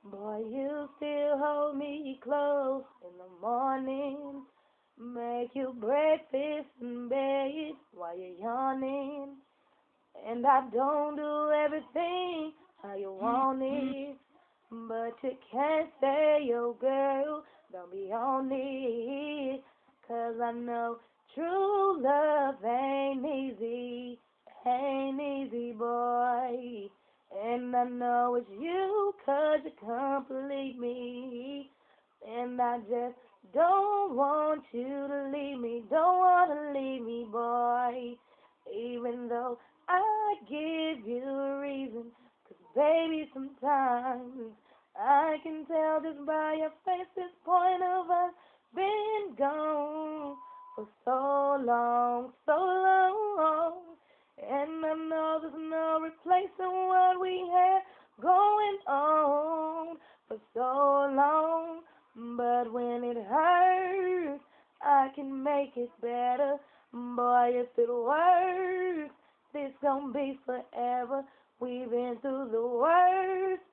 Boy, you still hold me close in the morning. Make you breakfast in bed while you're yawning. And I don't do everything how you want it. But you can't say, yo, girl, don't be on it. 'Cause I know true love ain't easy, boy. And I know it's you 'cause you complete me. And I just don't want you to leave me, don't want to leave me, boy. Even though I give you a reason, 'cause baby, sometimes I can tell just by your face this point of us been gone for so long, so long. And I know there's no replacing what we had going on for so long. But when it hurts, I can make it better. Boy, if it works, this gon' be forever. We've been through the worst,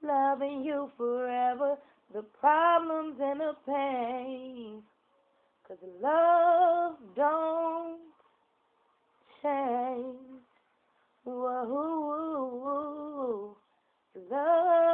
loving you forever. The problems and the pain, 'cause love don't change. Whoa, love